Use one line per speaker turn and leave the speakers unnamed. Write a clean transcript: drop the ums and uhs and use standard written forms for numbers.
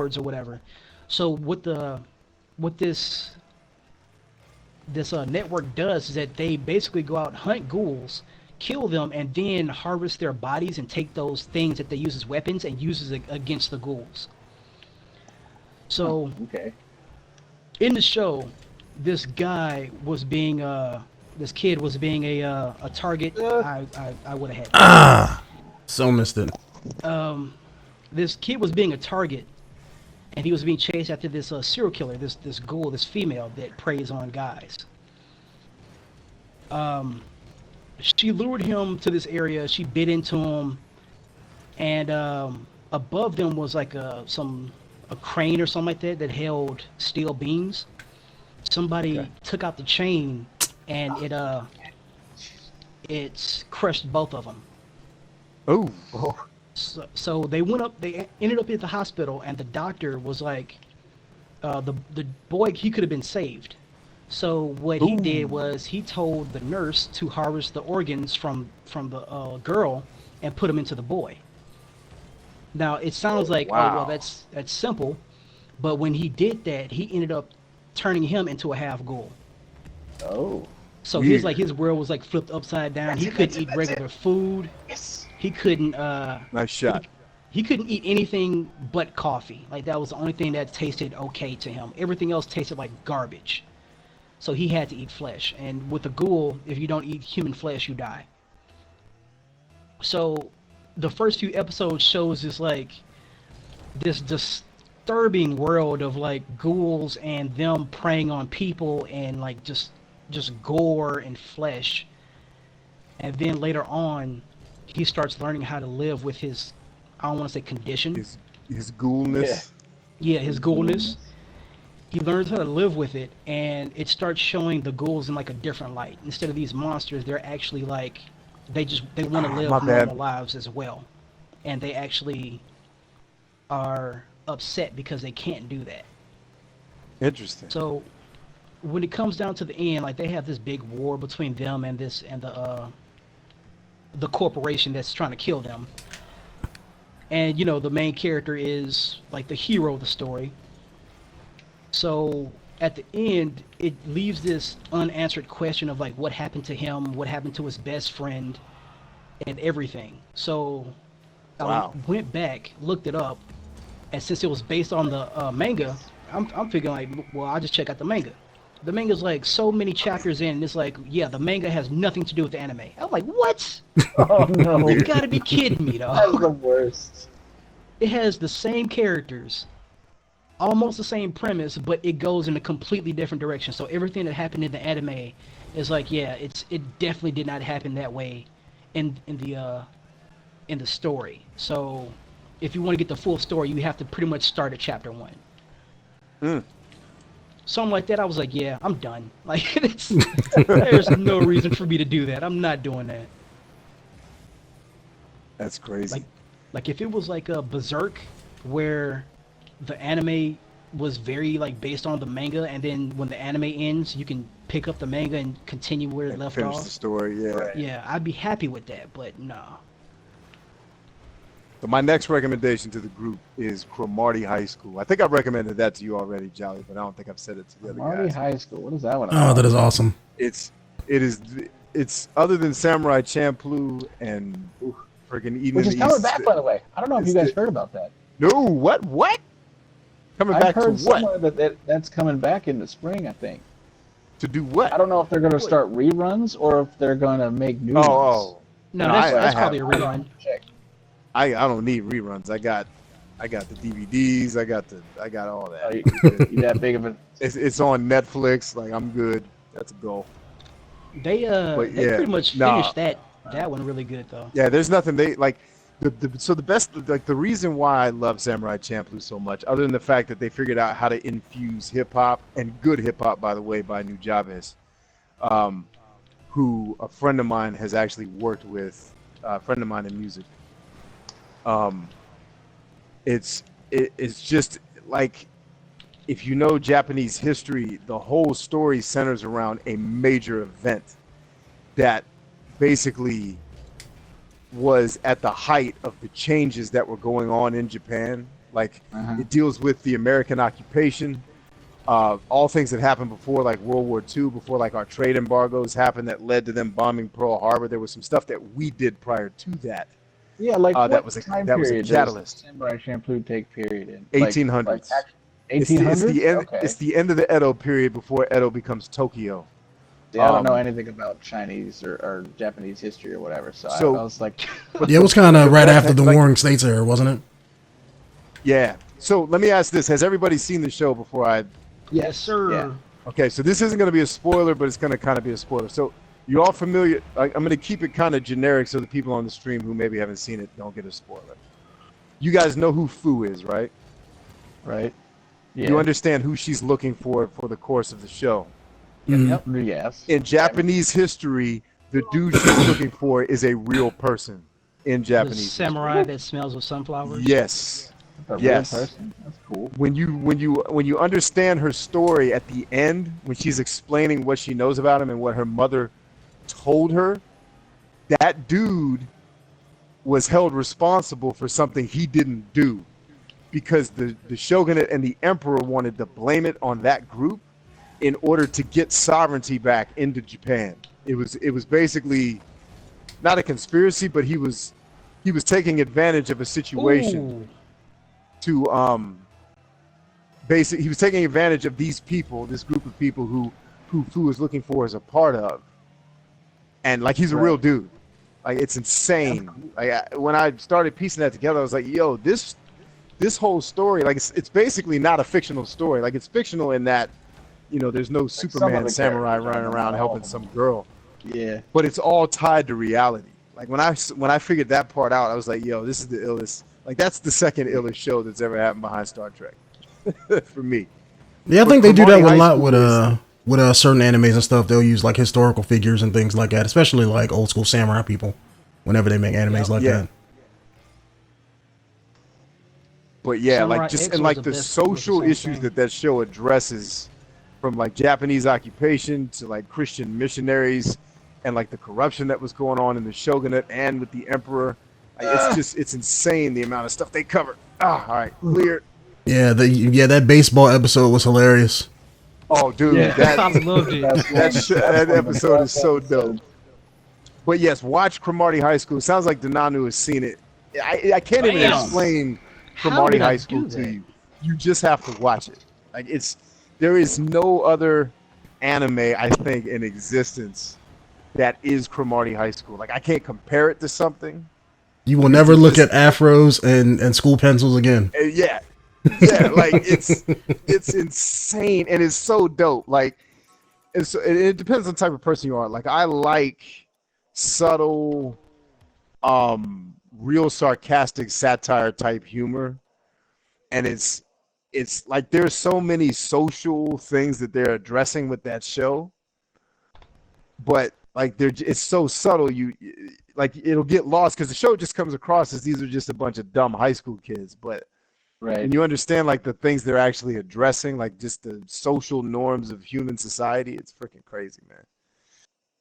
lords or whatever. So what this network does is that they basically go out and hunt ghouls, kill them, and then harvest their bodies and take those things that they use as weapons and uses it against the ghouls. So in the show, this kid was being a target. I would have had.
So missed it.
This kid was being a target, and he was being chased after this serial killer, this ghoul, this female that preys on guys. She lured him to this area. She bit into him, and above them was like a crane or something like that held steel beams. Somebody took out the chain, and it crushed both of them.
Oh.
So they went up. They ended up at the hospital, and the doctor was like, the boy, he could have been saved. So what he did was he told the nurse to harvest the organs from the girl and put them into the boy. Now it sounds like, oh well, that's simple, but when he did that, he ended up turning him into a half ghoul.
Oh.
So his world was like flipped upside down. He couldn't eat regular food.
Yes.
He couldn't.
Nice shot.
He couldn't eat anything but coffee. Like that was the only thing that tasted okay to him. Everything else tasted like garbage. So he had to eat flesh. And with a ghoul, if you don't eat human flesh, you die. So the first few episodes shows this disturbing world of like ghouls and them preying on people and like just gore and flesh. And then later on, he starts learning how to live with his, I don't want to say condition.
His ghoulness.
Yeah, his ghoulness. He learns how to live with it, and it starts showing the ghouls in like a different light. Instead of these monsters, they're actually like, they want to live normal lives as well. And they actually are upset because they can't do that.
Interesting.
So when it comes down to the end, like they have this big war between them and the corporation that's trying to kill them. And you know, the main character is like the hero of the story. So at the end, it leaves this unanswered question of like what happened to him, what happened to his best friend, and everything. So I went back, looked it up, and since it was based on the manga, I'm figuring like, well, I'll just check out the manga. The manga's like so many chapters in, and it's like, yeah, the manga has nothing to do with the anime. I'm like, what?
Oh no!
You gotta be kidding me, dog.
That's the worst.
It has the same characters, almost the same premise, but it goes in a completely different direction. So everything that happened in the anime is like, yeah, it definitely did not happen that way in the story. So if you want to get the full story, you have to pretty much start at chapter 1. Something like that, I was like, yeah, I'm done. Like, there's no reason for me to do that. I'm not doing that.
That's crazy.
Like if it was like a Berserk, where the anime was very like based on the manga, and then when the anime ends, you can pick up the manga and continue where it left off.
Finish the story, yeah.
Right.
Yeah, I'd be happy with that, but no.
So my next recommendation to the group is Cromartie High School. I think I recommended that to you already, Jolly, but I don't think I've said it to the other guys.
Cromartie High School. What is that one?
Oh, that is awesome.
It's other than Samurai Champloo and freaking Eden.
Which is coming back, by the way. I don't know if you guys heard about that.
No, what? Coming
I've
back to
heard
what?
somewhere that's coming back in the spring, I think.
To do what?
I don't know if they're going to start reruns or if they're going to make new ones.
Oh.
No, that's probably a rerun.
Check.
I don't need reruns. I got the DVDs. I got all that.
Oh, you that big of a...
It's on Netflix. Like, I'm good. That's a goal.
They pretty much finished that one really good though.
Yeah, there's nothing they like. The reason why I love Samurai Champloo so much, other than the fact that they figured out how to infuse hip hop, and good hip hop, by the way, by Nujabes, who a friend of mine has actually worked with, a friend of mine in music. It's just like, if you know Japanese history, the whole story centers around a major event that basically was at the height of the changes that were going on in Japan, Like it deals with the American occupation, all things that happened before like World War II, before like our trade embargoes happened that led to them bombing Pearl Harbor. There was some stuff that we did prior to that.
Yeah, like
that was a catalyst.
Does Samurai Champloo take period in?
1800s.
Like 1800s.
It's the end of the Edo period before Edo becomes Tokyo.
Yeah, I don't know anything about Chinese or Japanese history or whatever, so I was like...
Yeah, it was kind of right after the Warring States era, wasn't it?
Yeah. So let me ask this. Has everybody seen the show before I...
Yes, sir.
Yeah.
Okay, so this isn't going to be a spoiler, but it's going to kind of be a spoiler. So you all familiar... I'm going to keep it kind of generic so the people on the stream who maybe haven't seen it don't get a spoiler. You guys know who Fu is, right?
Right. Yeah.
You understand who she's looking for the course of the show.
Yep.
Yes.
In Japanese history, the dude she's looking for is a real person in
The
Japanese.
samurai that smells of sunflowers.
Yes.
A
Yes.
real person? That's cool.
When you understand her story at the end, when she's explaining what she knows about him and what her mother told her, that dude was held responsible for something he didn't do, because the shogunate and the emperor wanted to blame it on that group in order to get sovereignty back into Japan. It was basically not a conspiracy, but he was taking advantage of a situation.
Ooh.
He was taking advantage of these people, this group of people who Fu was looking for as a part of, and like he's a real dude. Like it's insane. Like when I started piecing that together, I was like, yo, this whole story, like it's basically not a fictional story. Like it's fictional in that, you know, there's no Superman samurai running around helping some girl.
Yeah.
But it's all tied to reality. Like when I figured that part out, I was like, yo, this is the illest. Like that's the second illest show that's ever happened behind Star Trek for me.
Yeah, I think they do that with a lot with certain animes and stuff. They'll use like historical figures and things like that, especially like old school samurai people whenever they make animes like that.
But yeah,
Samurai
like just
X
and
was
like
the
the
best-
social
was the same
issues
thing.
that show addresses, from like Japanese occupation to like Christian missionaries, and like the corruption that was going on in the shogunate and with the emperor. Like, it's insane the amount of stuff they covered. All right, clear.
Yeah, that baseball episode was hilarious.
Oh, dude,
Yeah.
I loved it.
that episode is so dope. But yes, watch Cromartie High School. It sounds like Denonu has seen it. I can't even
Damn.
explain
How
Cromartie
did I
High
do
School to
that?
you. You just have to watch it. Like there is no other anime, I think, in existence that is Cromartie High School. Like I can't compare it to something.
You will never look at afros and school pencils again.
Yeah, like it's insane and it's so dope. Like it depends on the type of person you are. Like I like subtle, real sarcastic satire type humor, and it's like there's so many social things that they're addressing with that show, but like it's so subtle, like it'll get lost because the show just comes across as these are just a bunch of dumb high school kids, but when you understand like the things they're actually addressing, like just the social norms of human society, it's freaking crazy, man.